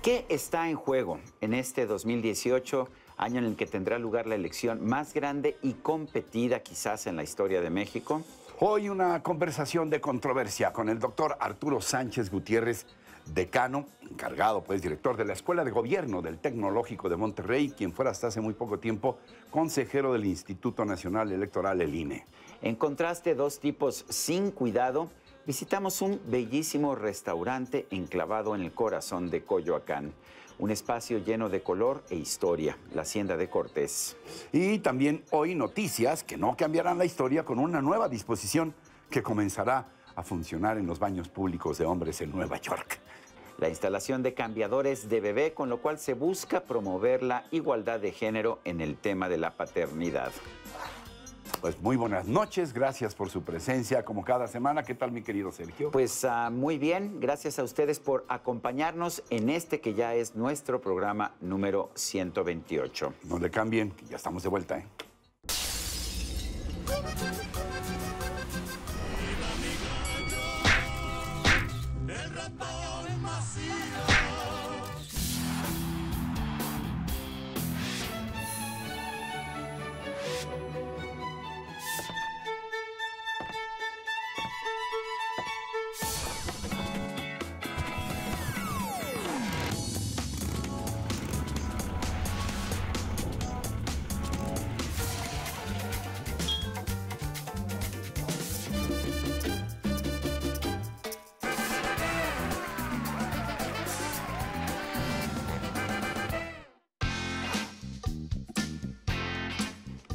¿Qué está en juego en este 2018, año en el que tendrá lugar la elección más grande y competida quizás en la historia de México? Hoy una conversación de controversia con el doctor Arturo Sánchez Gutiérrez, decano, encargado, director de la Escuela de Gobierno del Tecnológico de Monterrey, quien fuera hasta hace muy poco tiempo consejero del Instituto Nacional Electoral, el INE. En contraste, dos tipos sin cuidado. Visitamos un bellísimo restaurante enclavado en el corazón de Coyoacán. Un espacio lleno de color e historia, la Hacienda de Cortés. Y también hoy noticias que no cambiarán la historia con una nueva disposición que comenzará a funcionar en los baños públicos de hombres en Nueva York. La instalación de cambiadores de bebé, con lo cual se busca promover la igualdad de género en el tema de la paternidad. Pues muy buenas noches, gracias por su presencia como cada semana. ¿Qué tal, mi querido Sergio? Pues muy bien, gracias a ustedes por acompañarnos en este que ya es nuestro programa número 128. No le cambien, que ya estamos de vuelta, ¿eh?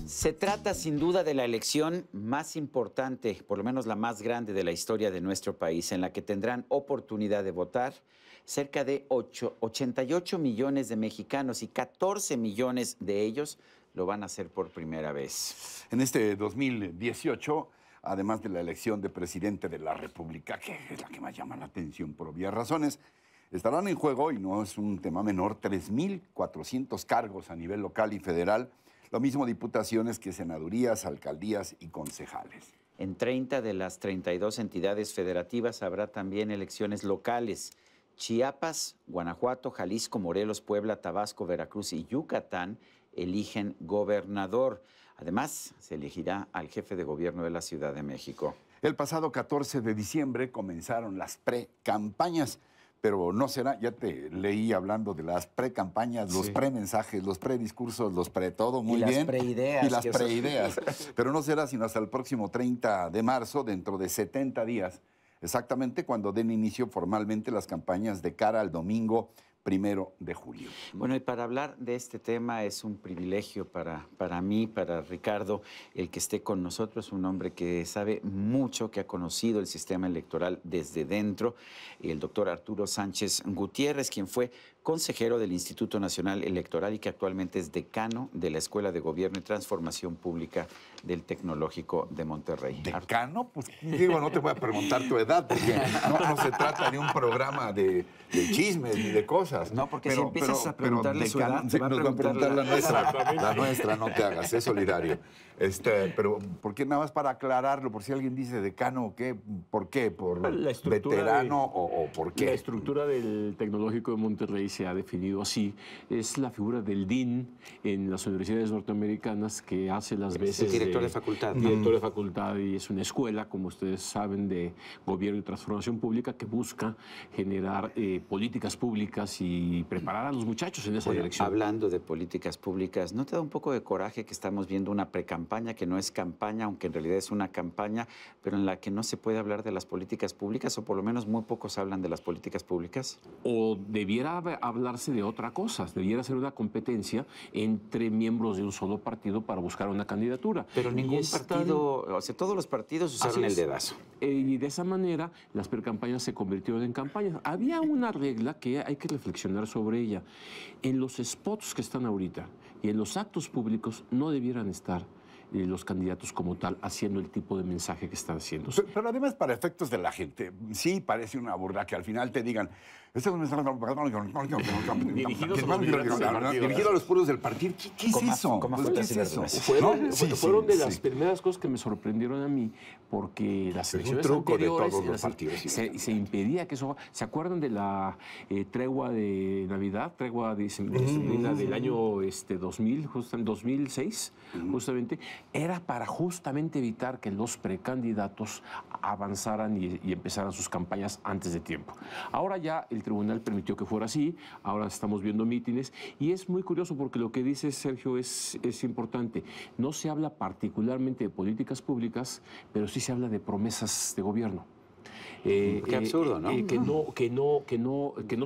Se trata sin duda de la elección más importante, por lo menos la más grande de la historia de nuestro país, en la que tendrán oportunidad de votar cerca de 88 millones de mexicanos y 14 millones de ellos lo van a hacer por primera vez. En este 2018, además de la elección de presidente de la República, que es la que más llama la atención por obvias razones, estarán en juego, y no es un tema menor, 3.400 cargos a nivel local y federal, lo mismo diputaciones que senadurías, alcaldías y concejales. En 30 de las 32 entidades federativas habrá también elecciones locales. Chiapas, Guanajuato, Jalisco, Morelos, Puebla, Tabasco, Veracruz y Yucatán eligen gobernador. Además, se elegirá al jefe de gobierno de la Ciudad de México. El pasado 14 de diciembre comenzaron las precampañas. Pero no será, ya te leí hablando de las precampañas, los premensajes, los prediscursos, los todo, muy bien. Y las preideas. Y las preideas. Pero no será sino hasta el próximo 30 de marzo, dentro de 70 días, exactamente cuando den inicio formalmente las campañas de cara al domingo 1 de julio. Bueno, y para hablar de este tema es un privilegio para mí, para Ricardo, el que esté con nosotros, un hombre que sabe mucho, que ha conocido el sistema electoral desde dentro, el doctor Arturo Sánchez Gutiérrez, quien fue consejero del Instituto Nacional Electoral y que actualmente es decano de la Escuela de Gobierno y Transformación Pública del Tecnológico de Monterrey. ¿Decano? Pues digo, no te voy a preguntar tu edad, porque no se trata de un programa de chismes ni de cosas. No, porque si empiezas a preguntarle su edad, nos va a preguntar la nuestra. La nuestra, no te hagas, es solidario. Pero, ¿por qué nada más para aclararlo? Por si alguien dice decano, ¿qué? ¿Por qué? ¿Por veterano o por qué? La estructura del Tecnológico de Monterrey se ha definido así. Es la figura del dean en las universidades norteamericanas que hace las veces director de facultad. Director de facultad, y es una escuela, como ustedes saben, de gobierno y transformación pública que busca generar políticas públicas y preparar a los muchachos en esa dirección. Hablando de políticas públicas, ¿no te da un poco de coraje que estamos viendo una precampaña que no es campaña, aunque en realidad es una campaña, pero en la que no se puede hablar de las políticas públicas, o por lo menos muy pocos hablan de las políticas públicas? O debiera hablarse de otra cosa, debiera ser una competencia entre miembros de un solo partido para buscar una candidatura. Pero ningún partido, o sea, todos los partidos usaron el dedazo. Y de esa manera las precampañas se convirtieron en campañas. Había una regla que hay que reflexionar sobre ella. En los spots que están ahorita y en los actos públicos no debieran estar los candidatos como tal, haciendo el tipo de mensaje que están haciendo. Pero además, para efectos de la gente, sí parece una burla que al final te digan, dirigido a los puros del partido. ¿Qué es eso? ¿Qué es eso? Fueron de las primeras cosas que me sorprendieron a mí, porque las elecciones anteriores se impedía que eso. ¿Se acuerdan de la tregua de Navidad, tregua de del año 2000, justo en 2006, justamente? Era para justamente evitar que los precandidatos avanzaran y empezaran sus campañas antes de tiempo. Ahora ya el tribunal permitió que fuera así, ahora estamos viendo mítines, y es muy curioso porque lo que dice Sergio es importante. No se habla particularmente de políticas públicas, pero sí se habla de promesas de gobierno. Qué absurdo, ¿no? Que no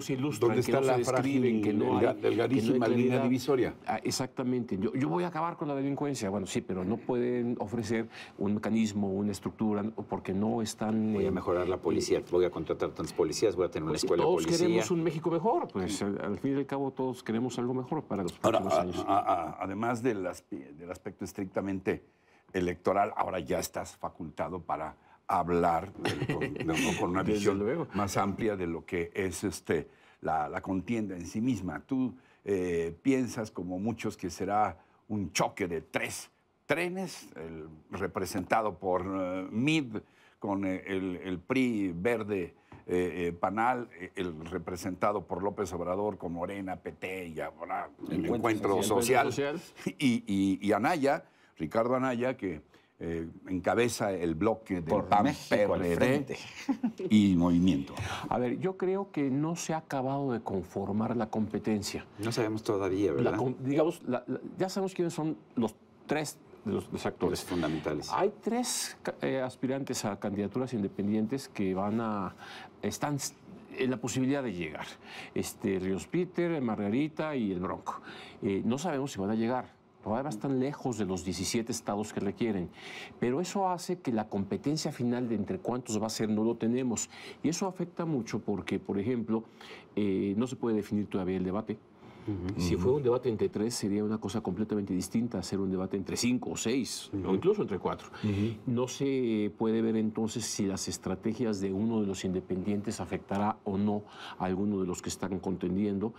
se ilustran, ¿Dónde está que no la se describen, que no hay delgadísima línea divisoria? Exactamente. Yo voy a acabar con la delincuencia. Bueno, sí, pero no pueden ofrecer un mecanismo, una estructura, porque no están... Voy a mejorar la policía, voy a contratar tantos policías, voy a tener una escuela de policía. Todos queremos un México mejor, pues al fin y al cabo todos queremos algo mejor para los próximos años. Además del aspecto estrictamente electoral, ahora ya estás facultado para hablar con una visión más amplia de lo que es la contienda en sí misma. Tú piensas, como muchos, que será un choque de tres trenes, representado por MID, con el PRI verde, Panal, el representado por López Obrador con Morena, PT y ahora el Encuentro Social. Y Anaya, Ricardo Anaya, que encabeza el bloque del PAN, PRD y Movimiento. A ver, yo creo que no se ha acabado de conformar la competencia. No sabemos todavía, ¿verdad? Ya sabemos quiénes son los tres de los actores fundamentales. Hay tres aspirantes a candidaturas independientes que están en la posibilidad de llegar. Ríos Peter, Margarita y el Bronco. No sabemos si van a llegar. Todavía están lejos de los 17 estados que requieren. Pero eso hace que la competencia final de entre cuántos va a ser no lo tenemos. Y eso afecta mucho porque, por ejemplo, no se puede definir todavía el debate. Si fuera un debate entre tres, sería una cosa completamente distinta a ser un debate entre 5 o 6, o incluso entre 4. No se puede ver entonces si las estrategias de uno de los independientes afectará o no a alguno de los que están contendiendo.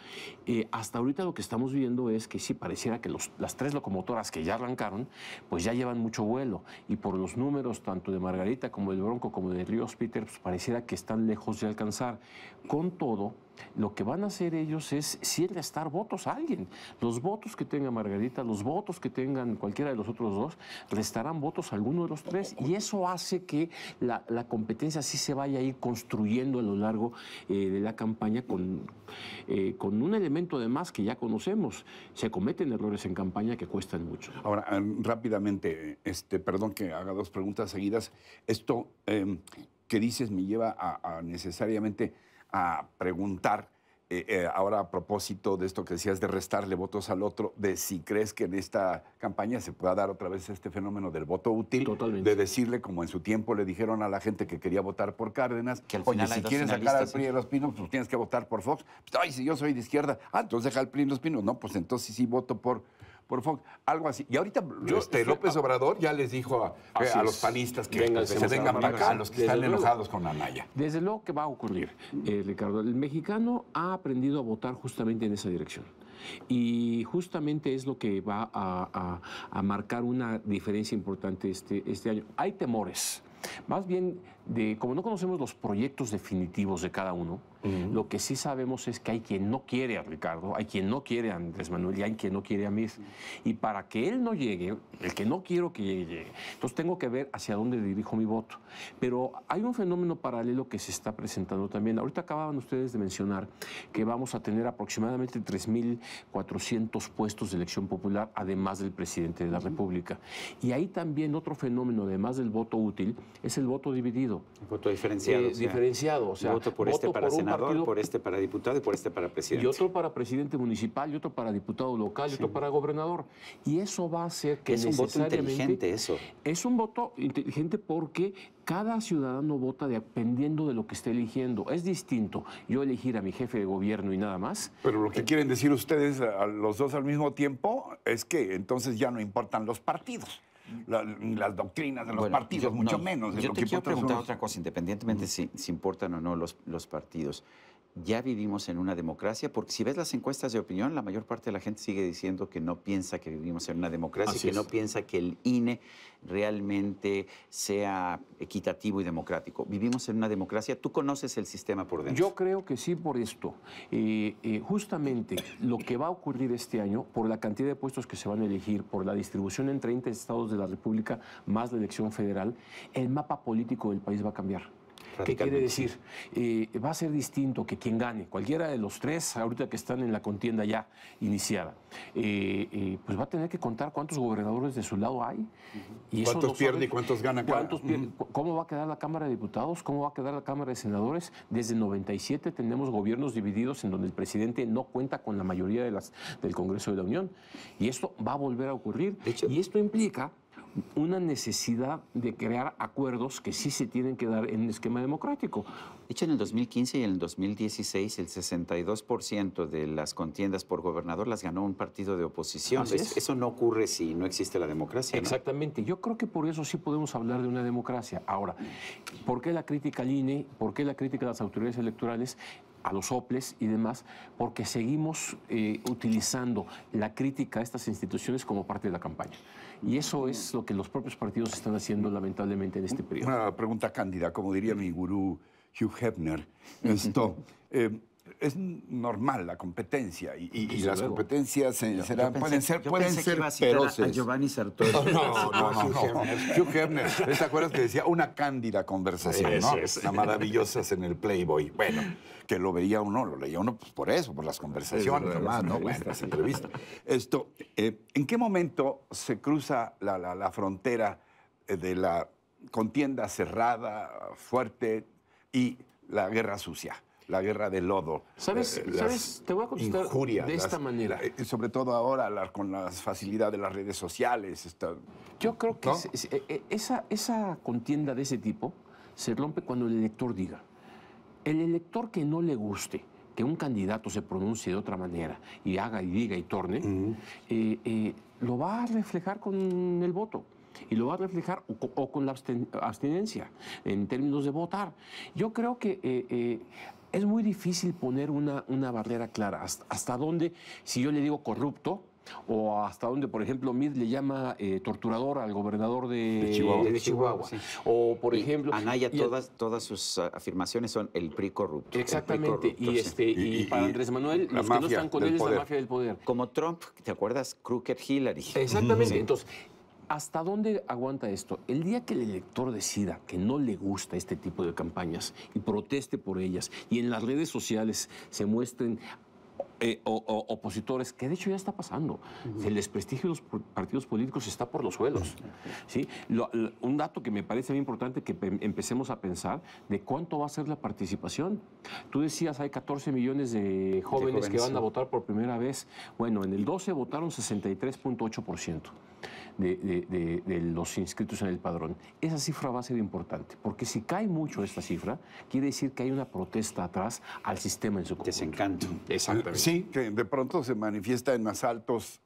Hasta ahorita lo que estamos viendo es que sí, pareciera que las tres locomotoras que ya arrancaron, pues ya llevan mucho vuelo. Y por los números, tanto de Margarita como del Bronco como de Ríos Peter, pues pareciera que están lejos de alcanzar. Con todo, lo que van a hacer ellos es sí restar votos a alguien. Los votos que tenga Margarita, los votos que tengan cualquiera de los otros dos, restarán votos a alguno de los tres, y eso hace que la competencia sí se vaya a ir construyendo a lo largo de la campaña con un elemento de más que ya conocemos. Se cometen errores en campaña que cuestan mucho. Ahora, rápidamente, perdón que haga dos preguntas seguidas. Esto que dices me lleva a necesariamente a preguntar, ahora a propósito de esto que decías de restarle votos al otro, de si crees que en esta campaña se pueda dar otra vez este fenómeno del voto útil. Totalmente. De decirle, como en su tiempo le dijeron a la gente que quería votar por Cárdenas, que al oye, final si quieres sacar al PRI de los Pinos, pues tienes que votar por Fox. Pues, ay, si yo soy de izquierda, entonces deja al PRI de los Pinos. No, pues entonces sí voto por Fox, algo así. Y ahorita López Obrador ya les dijo a los panistas que se vengan para acá, a los que están enojados con Anaya. Desde luego que va a ocurrir, Ricardo. El mexicano ha aprendido a votar justamente en esa dirección. Y justamente es lo que va a marcar una diferencia importante este año. Hay temores. Más bien, como no conocemos los proyectos definitivos de cada uno, lo que sí sabemos es que hay quien no quiere a Ricardo, hay quien no quiere a Andrés Manuel y hay quien no quiere a Mir. Y para que él no llegue, el que no quiero que llegue, entonces tengo que ver hacia dónde dirijo mi voto. Pero hay un fenómeno paralelo que se está presentando también. Ahorita acababan ustedes de mencionar que vamos a tener aproximadamente 3.400 puestos de elección popular, además del presidente de la República. Y ahí también otro fenómeno, además del voto útil, es el voto dividido. El voto diferenciado. Diferenciado. Voto por este para senador, por este para diputado y por este para presidente. Y otro para presidente municipal, y otro para diputado local, y otro para gobernador. Y eso va a hacer que es un voto inteligente eso. Es un voto inteligente porque cada ciudadano vota dependiendo de lo que esté eligiendo. Es distinto yo elegir a mi jefe de gobierno y nada más. Pero lo que quieren decir ustedes, a los dos al mismo tiempo, es que entonces ya no importan los partidos. las doctrinas de los partidos, mucho menos. Yo te quiero preguntar otra cosa, independientemente si importan o no los partidos. ¿Ya vivimos en una democracia? Porque si ves las encuestas de opinión, la mayor parte de la gente sigue diciendo que no piensa que vivimos en una democracia, que no piensa que el INE realmente sea equitativo y democrático. ¿Vivimos en una democracia? ¿Tú conoces el sistema por dentro? Yo creo que sí, por esto. Justamente lo que va a ocurrir este año, por la cantidad de puestos que se van a elegir, por la distribución en 30 estados de la República, más la elección federal, el mapa político del país va a cambiar. ¿Qué quiere decir? Va a ser distinto que quien gane, cualquiera de los tres ahorita que están en la contienda ya iniciada, pues va a tener que contar cuántos gobernadores de su lado hay. Y eso ¿Cuántos pierde y cuántos gana cada? ¿Cómo va a quedar la Cámara de Diputados? ¿Cómo va a quedar la Cámara de Senadores? Desde el 97 tenemos gobiernos divididos en donde el presidente no cuenta con la mayoría del Congreso de la Unión. Y esto va a volver a ocurrir. Y esto implica una necesidad de crear acuerdos que sí se tienen que dar en un esquema democrático. De hecho, en el 2015 y en el 2016, el 62% de las contiendas por gobernador las ganó un partido de oposición. Eso no ocurre si no existe la democracia, ¿no? Exactamente. Yo creo que por eso sí podemos hablar de una democracia. Ahora, ¿por qué la crítica al INE? ¿Por qué la crítica a las autoridades electorales? A los soples y demás, porque seguimos utilizando la crítica a estas instituciones como parte de la campaña. Y eso es lo que los propios partidos están haciendo lamentablemente en este periodo. Una pregunta cándida, como diría mi gurú Hugh Hefner. Es normal la competencia y las competencias pueden ser feroces. A Giovanni Sartori. No. Hugh Hefner, ¿te acuerdas que decía una cándida conversación, no? Una maravillosas en el Playboy. Bueno, que lo veía uno, lo leía uno pues, por eso, por las conversaciones, nomás, ¿no? Bueno, las entrevistas. ¿En qué momento se cruza la frontera de la contienda cerrada, fuerte y la guerra sucia? La guerra del lodo. ¿Sabes? Te voy a contestar injurias, de esta manera. Sobre todo ahora con la facilidad de las redes sociales. Yo creo que ¿no? esa contienda de ese tipo se rompe cuando el elector diga. El elector que no le guste que un candidato se pronuncie de otra manera y haga y diga y torne, lo va a reflejar con el voto. Y lo va a reflejar o con la abstinencia en términos de votar. Yo creo que es muy difícil poner una barrera clara. ¿Hasta dónde, si yo le digo corrupto, o hasta dónde, por ejemplo, Mid le llama torturador al gobernador de Chihuahua? Sí. O, por ejemplo... Anaya, todas sus afirmaciones son el PRI corrupto. Exactamente. Y para Andrés Manuel, los que no están con él es la mafia del poder. Como Trump, ¿te acuerdas? Crooked Hillary. Exactamente. Entonces, ¿hasta dónde aguanta esto? El día que el elector decida que no le gusta este tipo de campañas y proteste por ellas y en las redes sociales se muestren opositores, que de hecho ya está pasando. El desprestigio de los partidos políticos está por los suelos. ¿Sí? Un dato que me parece muy importante que empecemos a pensar de cuánto va a ser la participación. Tú decías, hay 14 millones de jóvenes que van a votar por primera vez. Bueno, en el 12 votaron 63.8%. De los inscritos en el padrón. Esa cifra va a ser importante, porque si cae mucho esta cifra, quiere decir que hay una protesta atrás al sistema en su conjunto. Desencanto. Exactamente. Sí, que de pronto se manifiesta en asaltos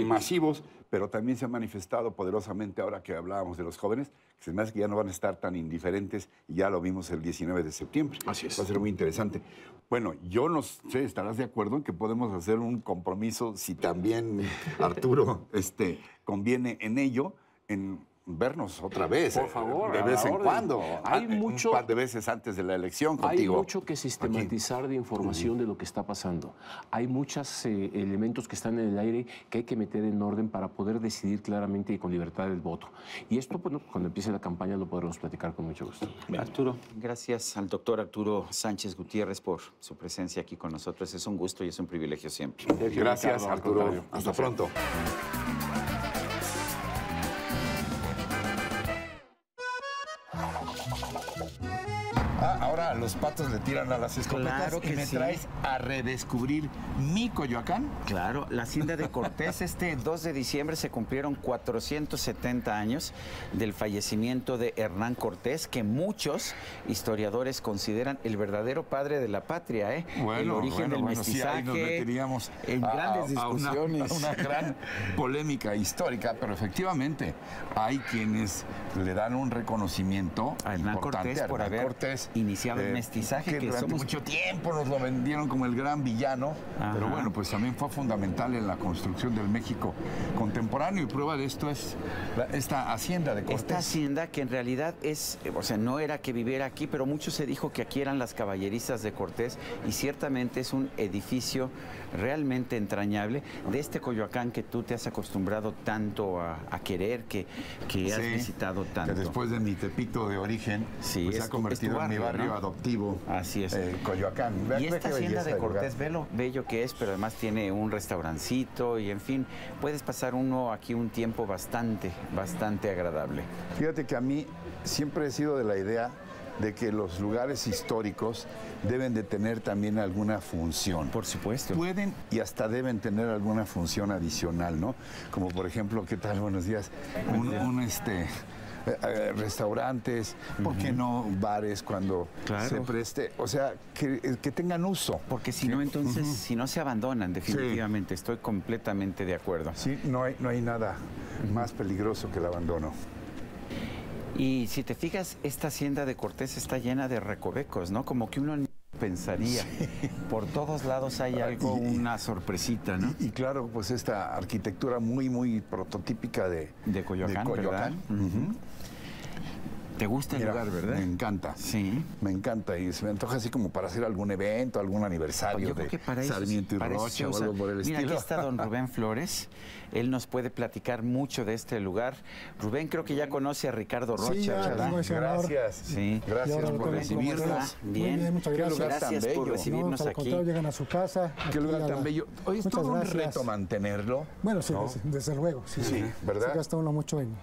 masivos, pero también se ha manifestado poderosamente ahora que hablábamos de los jóvenes, que se me hace que ya no van a estar tan indiferentes, y ya lo vimos el 19 de septiembre. Así es. Va a ser muy interesante. Bueno, yo no sé, ¿estarás de acuerdo en que podemos hacer un compromiso, si también Arturo conviene en ello, en vernos otra vez? Por favor, de vez en cuando. Hay un par de veces antes de la elección contigo. Hay mucho que sistematizar de información de lo que está pasando. Hay muchos elementos que están en el aire que hay que meter en orden para poder decidir claramente y con libertad el voto. Y esto, bueno, cuando empiece la campaña lo podremos platicar con mucho gusto. Arturo, gracias al doctor Arturo Sánchez Gutiérrez por su presencia aquí con nosotros. Es un gusto y es un privilegio siempre. Gracias, Arturo. Hasta pronto. Ahora ahora los patos le tiran a las escopetas Claro que y me sí. traes a redescubrir mi Coyoacán. Claro, la hacienda de Cortés, este 2 de diciembre se cumplieron 470 años del fallecimiento de Hernán Cortés, que muchos historiadores consideran el verdadero padre de la patria, ¿eh? El origen del mestizaje, sí, ahí nos meteríamos en grandes discusiones. a una gran polémica histórica, pero efectivamente hay quienes le dan un reconocimiento A Hernán importante Cortés a por Hernán haber Cortés, iniciado el mestizaje, que durante somos- mucho tiempo nos lo vendieron como el gran villano, Ajá. pero bueno, pues también fue fundamental en la construcción del México contemporáneo, y prueba de esto es esta hacienda de Cortés. Esta hacienda que en realidad es, o sea, no era que viviera aquí, pero mucho se dijo que aquí eran las caballerizas de Cortés, y ciertamente es un edificio realmente entrañable de este Coyoacán que tú te has acostumbrado tanto a querer, que has Sí, visitado tanto. Que después de mi Tepito de origen, Sí, pues se es ha tu- convertido es tu en mi barrio, barrio ¿no? adoptivo. Así es. Coyoacán. Ve Y qué esta hacienda belleza de lugar. Cortés, ve lo bello que es, pero además tiene un restaurancito y, en fin, puedes pasar uno aquí un tiempo bastante agradable. Fíjate que a mí siempre he sido de la idea de que los lugares históricos deben de tener también alguna función. Por supuesto. Pueden y hasta deben tener alguna función adicional, ¿no? Como por ejemplo, ¿qué tal? Buenos días. Restaurantes, ¿por qué no bares cuando Claro. se preste? O sea, que tengan uso. Porque si no, entonces, si no se abandonan, definitivamente, estoy completamente de acuerdo. Sí, no hay nada más peligroso que el abandono. Y si te fijas, esta hacienda de Cortés está llena de recovecos, ¿no? Como que uno ni pensaría. Por todos lados hay algo, una sorpresita, ¿no? Y claro, pues esta arquitectura muy prototípica de Coyoacán, ¿verdad? Ujú. ¿Te gusta el Mira, lugar, verdad? Me encanta. Sí. Me encanta y se me antoja así como para hacer algún evento, algún aniversario Yo creo de que para eso, Sarmiento y para eso Rocha se o usa. algo por el Mira, estilo. aquí está don Rubén Flores. Él nos puede platicar mucho de este lugar. Rubén, creo que ya conoce a Ricardo Rocha, Sí, ya, ¿verdad? tengo ese honor. Gracias. Sí. Y Gracias ahora lo por conozco recibirnos. como recibirnos. Muy Bien. bien, muchas Qué gracias. lugar tan Gracias por bello. recibirnos No, al aquí. contrario, llegan a su casa. Qué aquí lugar a tan la- bello. Hoy es Muchas todo un gracias. reto mantenerlo. Bueno, sí, ¿no? desde luego. Sí, Sí, ¿verdad? Se gasta uno mucho en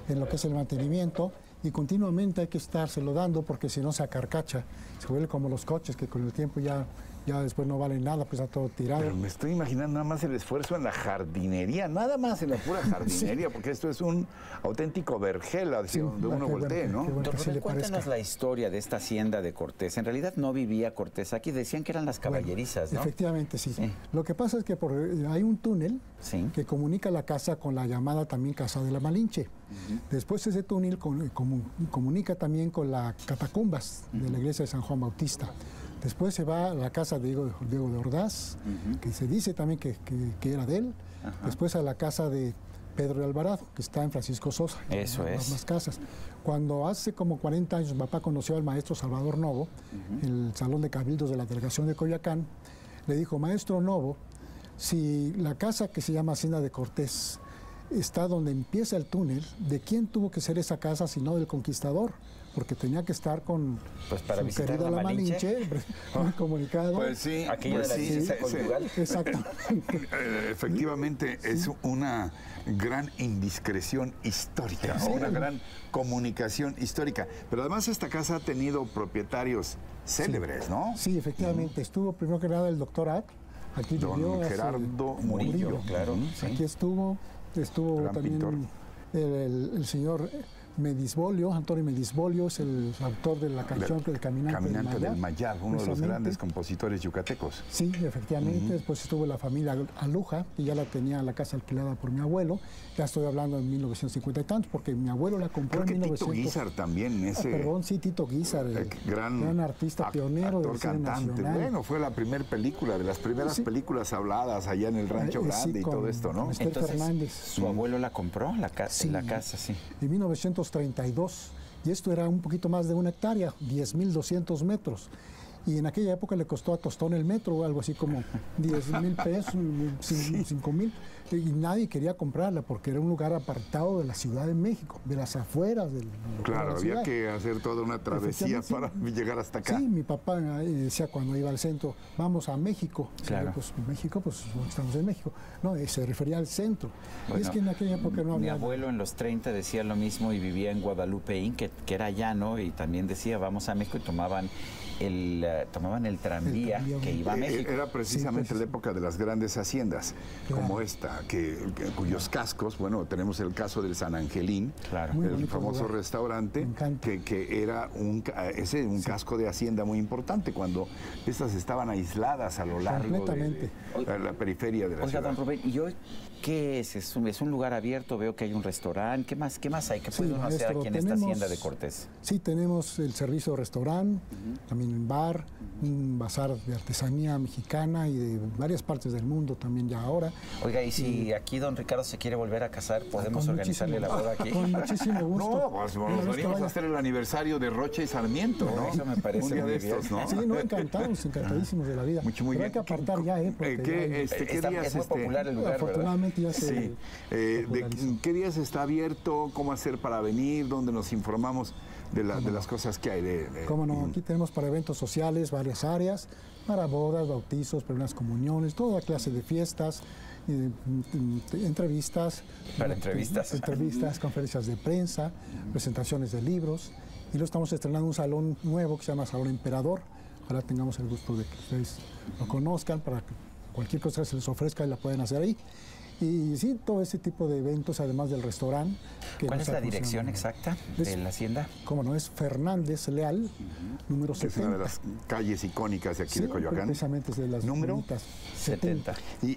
lo que es el mantenimiento y continuamente hay que estárselo dando porque si no se acarcacha. Se vuelve como los coches que con el tiempo ya después no valen nada, pues está todo tirado. Pero me estoy imaginando nada más el esfuerzo en la jardinería, nada más en la pura jardinería, porque esto es un auténtico vergel hacia donde uno qué bueno, voltee, ¿no? qué bueno que Don sí Rubén, le cuéntanos parezca. la historia de esta hacienda de Cortés. En realidad no vivía Cortés aquí, decían que eran las caballerizas, ¿no? Efectivamente, sí. Sí. Lo que pasa es que hay un túnel Sí. que comunica la casa con la llamada también Casa de la Malinche. Después ese túnel comunica también con las catacumbas de la iglesia de San Juan Bautista. Después se va a la casa de Diego de Ordaz, que se dice también que era de él. Después a la casa de Pedro de Alvarado, que está en Francisco Sosa. Eso las es. más casas. Cuando hace como 40 años mi papá conoció al maestro Salvador Novo, en el Salón de Cabildos de la Delegación de Coyoacán, le dijo, maestro Novo, si la casa que se llama Hacienda de Cortés está donde empieza el túnel, ¿de quién tuvo que ser esa casa si no del conquistador? Porque tenía que estar con Pues para su visitar querida la La Malinche. muy comunicado. Pues sí, Aquello pues de la sí, licencia sí. conyugal. Exactamente. Efectivamente, es una gran indiscreción histórica, o una gran comunicación histórica. Pero además esta casa ha tenido propietarios célebres, ¿no? Sí, efectivamente. Estuvo primero que nada el doctor Ack. Aquí Don vivió Gerardo Murillo, claro. Sí. Aquí estuvo Gran también pintor. el señor Medisbolio, Antonio Medisbolio, es el autor de la canción del Caminante del Mayab, uno de los precisamente. grandes compositores yucatecos. Sí, efectivamente. Después estuvo la familia Aluja, que ya la tenía la casa alquilada por mi abuelo. Ya estoy hablando en 1950 y tantos, porque mi abuelo la compró Creo que en Tito 1900. Guízar también, ese Perdón, sí, Tito Guízar, el gran artista pionero del actor, cine cantante. nacional. Bueno, fue la primera película, de las primeras Sí. películas habladas allá en el Rancho Sí, Grande y con- todo esto, ¿no? con Esther Entonces, Fernández. su abuelo la compró, la Sí. casa, sí. En 1932, y esto era un poquito más de 1 hectárea, 10.200 metros. Y en aquella época le costó a Tostón el metro, algo así como 10,000 pesos, 5,000. Y nadie quería comprarla porque era un lugar apartado de la Ciudad de México, de las afueras de Claro, la había ciudad. que hacer toda una travesía Efectivamente, para llegar hasta acá. Sí, mi papá decía cuando iba al centro, vamos a México. Claro. Pues México, pues estamos en México. No, se refería al centro. Y Bueno, es que en aquella época no Mi había... abuelo en los 30 decía lo mismo y vivía en Guadalupeín, que era llano, y también decía, vamos a México, y tomaban tomaban el tranvía que iba a México. Era precisamente la época de las grandes haciendas, como esta, cuyos cascos, bueno, tenemos el caso del San Angelín, el famoso restaurante, que era un casco de hacienda muy importante, cuando estas estaban aisladas a lo largo de la periferia de la ciudad. Don Rubén, ¿y hoy qué es? ¿Es un lugar abierto? Veo que hay un restaurante. ¿Qué más hay? ¿Qué puede uno hacer aquí en esta hacienda de Cortés? Sí, tenemos el servicio de restaurante, también un bar, un bazar de artesanía mexicana y de varias partes del mundo también ya ahora. Oiga, y si aquí don Ricardo se quiere volver a casar, ¿podemos organizarle la boda aquí? Con muchísimo gusto. No, pues nos venimos a hacer el aniversario de Rocha y Sarmiento, ¿no? Eso me parece muy bien. ¿no? Sí, encantadísimos de la vida. Muy Pero bien. hay que apartar ya, Es muy popular el lugar, afortunadamente ya se sí. ¿Qué días está abierto? ¿Cómo hacer para venir? ¿Dónde nos informamos de las cosas que hay? Cómo no, aquí tenemos para eventos sociales varias áreas, para bodas, bautizos, primeras comuniones, toda clase de fiestas, entrevistas. Para entrevistas. Entrevistas, conferencias de prensa, presentaciones de libros. Y luego estamos estrenando un salón nuevo que se llama Salón Emperador. Ojalá tengamos el gusto de que ustedes lo conozcan, para que cualquier cosa que se les ofrezca la pueden hacer ahí. Y sí, todo ese tipo de eventos, además del restaurante. ¿Cuál es la dirección exacta de la hacienda? Cómo no, es Fernández Leal, número 70. Es una de las calles icónicas de aquí de Coyoacán. Precisamente es de las número 70.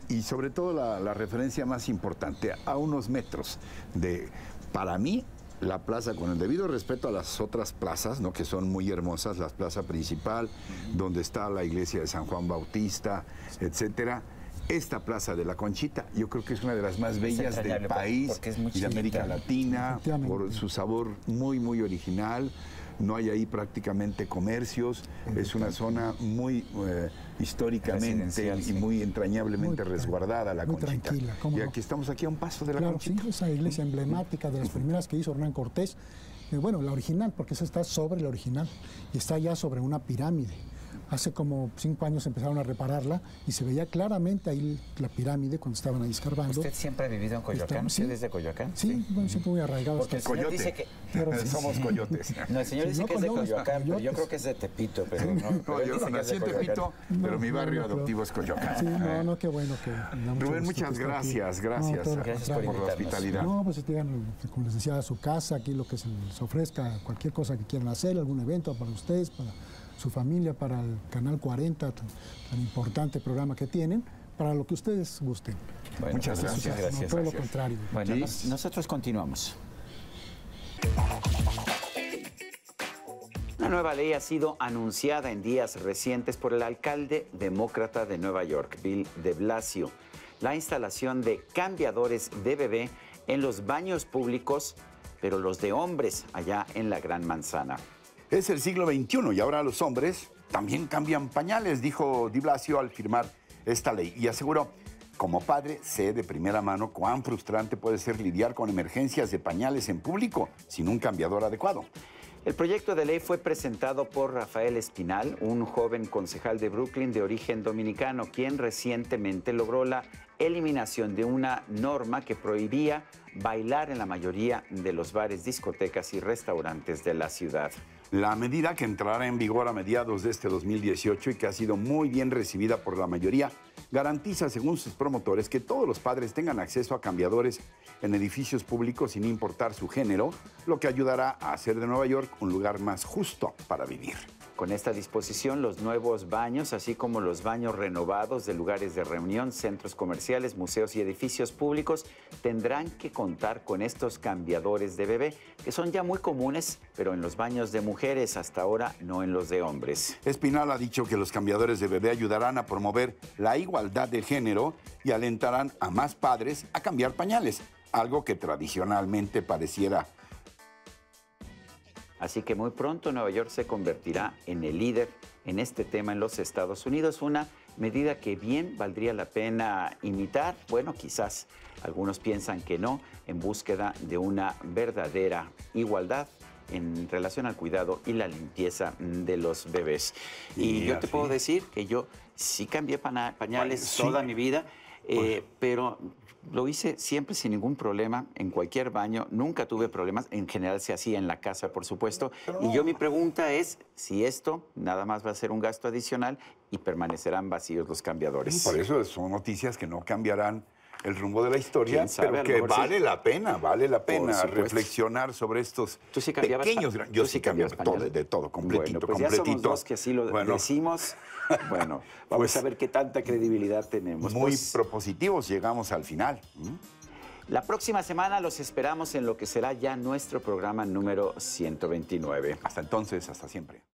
Y sobre todo la referencia más importante, a unos metros de, para mí, la plaza, con el debido respeto a las otras plazas, ¿no?, que son muy hermosas, la plaza principal, donde está la iglesia de San Juan Bautista, etcétera. Esta plaza de la Conchita, yo creo que es una de las más bellas del país y de América Latina, por su sabor muy, muy original. No hay ahí prácticamente comercios, es una zona muy históricamente y muy entrañablemente resguardada, la Conchita. Tranquila, y aquí estamos aquí a un paso de la Conchita. Sí, esa iglesia emblemática de las primeras que hizo Hernán Cortés, bueno, la original, porque esa está sobre la original y está ya sobre una pirámide. Hace como 5 años empezaron a repararla y se veía claramente ahí la pirámide cuando estaban ahí escarbando. ¿Usted siempre ha vivido en Coyoacán? ¿Usted es de Coyoacán? Sí, bueno, siempre muy arraigado. Porque el señor dice que... Somos coyotes. No, el señor dice que es de Coyoacán, pero yo creo que es de Tepito. Pero no, yo nací en Tepito, pero mi barrio adoptivo es Coyoacán. Sí, qué bueno que... Rubén, muchas gracias. Gracias por la hospitalidad. No, pues como les decía, a su casa, aquí lo que se les ofrezca, cualquier cosa que quieran hacer, algún evento para ustedes, para su familia, para el Canal 40, tan importante programa que tienen, para lo que ustedes gusten. Bueno, muchas gracias. No, todo lo contrario. Bueno, nosotros continuamos. Una nueva ley ha sido anunciada en días recientes por el alcalde demócrata de Nueva York, Bill de Blasio. La instalación de cambiadores de bebé en los baños públicos, pero los de hombres allá en la Gran Manzana. Es el siglo XXI y ahora los hombres también cambian pañales, dijo de Blasio al firmar esta ley. Y aseguró, como padre, sé de primera mano cuán frustrante puede ser lidiar con emergencias de pañales en público sin un cambiador adecuado. El proyecto de ley fue presentado por Rafael Espinal, un joven concejal de Brooklyn de origen dominicano, quien recientemente logró la eliminación de una norma que prohibía bailar en la mayoría de los bares, discotecas y restaurantes de la ciudad. La medida, que entrará en vigor a mediados de este 2018 y que ha sido muy bien recibida por la mayoría, garantiza, según sus promotores, que todos los padres tengan acceso a cambiadores en edificios públicos sin importar su género, lo que ayudará a hacer de Nueva York un lugar más justo para vivir. Con esta disposición, los nuevos baños, así como los baños renovados de lugares de reunión, centros comerciales, museos y edificios públicos, tendrán que contar con estos cambiadores de bebé, que son ya muy comunes, pero en los baños de mujeres, hasta ahora no en los de hombres. Espinal ha dicho que los cambiadores de bebé ayudarán a promover la igualdad de género y alentarán a más padres a cambiar pañales, algo que tradicionalmente pareciera. Así que muy pronto Nueva York se convertirá en el líder en este tema en los Estados Unidos, una medida que bien valdría la pena imitar. Bueno, quizás algunos piensan que no, en búsqueda de una verdadera igualdad en relación al cuidado y la limpieza de los bebés. Y yo te puedo decir que yo sí cambié pañales toda mi vida. Pero lo hice siempre sin ningún problema, en cualquier baño, nunca tuve problemas, en general se hacía en la casa, por supuesto. Y yo mi pregunta es si esto nada más va a ser un gasto adicional y permanecerán vacíos los cambiadores. Por eso son noticias que no cambiarán el rumbo de la historia, ¿Quién sabe? pero que vale la pena supuesto. reflexionar sobre estos ¿Tú sí cambiabas pequeños... Yo ¿Tú sí sí cambiaba cambiabas todo, de todo, completito, Bueno, pues ya completito. somos dos que así lo decimos. Bueno, vamos Pues, a ver qué tanta credibilidad tenemos. Muy Pues, propositivos, llegamos al final. la próxima semana los esperamos en lo que será ya nuestro programa número 129. Hasta entonces, hasta siempre.